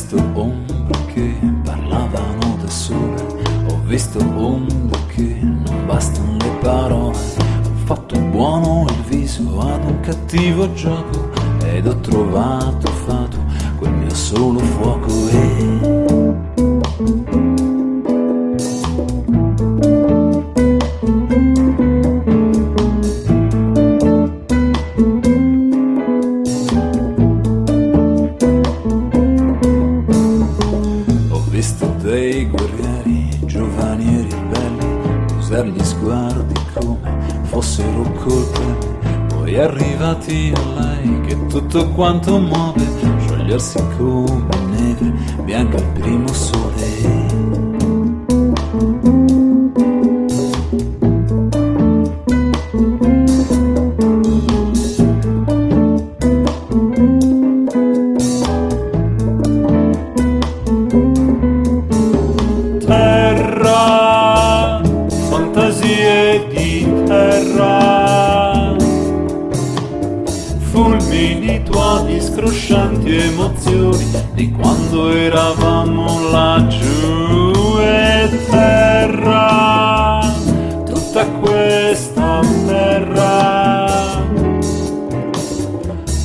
visto ombre che parlavano da sole, ho visto onde che non bastano le parole, ho fatto buono il viso ad un cattivo gioco ed ho trovato fato quel mio solo fuoco dei guerrieri giovani e ribelli usar gli sguardi come fossero coltelli, poi arrivati a lei che tutto quanto muove, sciogliersi come neve bianca al primo sole. Fantasie di terra, fulmini, tuoni, scroscianti emozioni di quando eravamo laggiù. E terra, tutta questa terra,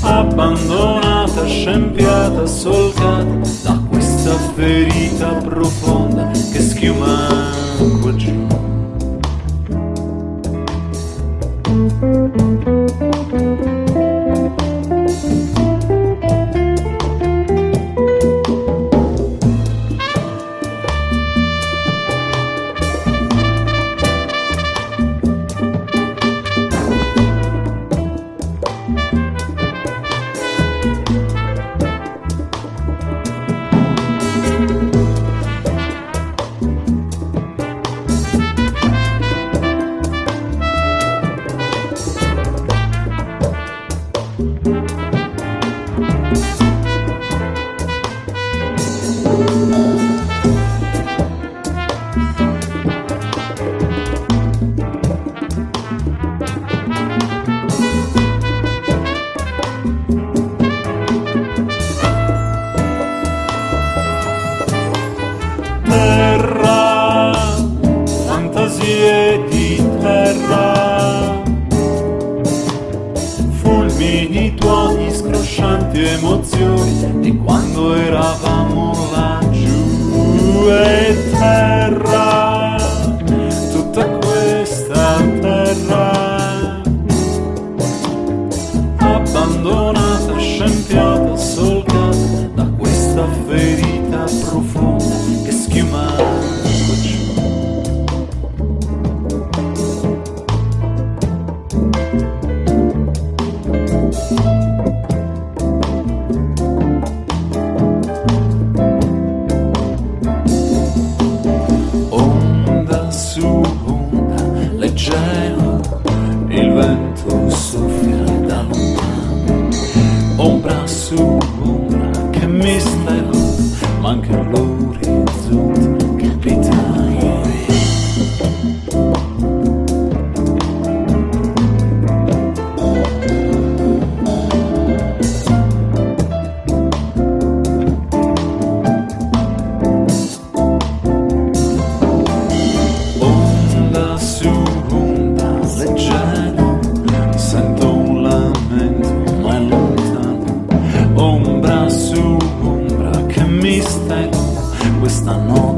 abbandonata, scempiata, solcata da questa ferita profonda che schiuma qua giù. Terra, fantasie di terra, fulmini, tuoni, scroscianti emozioni di quando eravamo laggiù. E terra, tutta questa terra, abbandonata, scempiata, solcata da questa ferita profonda che schiuma qua giù. Onda su onda, leggero, il vento soffia da lontano. Ombra su ombra, che mistero, manca l'orizzonte, capitano. Onda su onda, leggero, sento un lamento ma è lontano. Ombra su ombra, che mistero, questa notte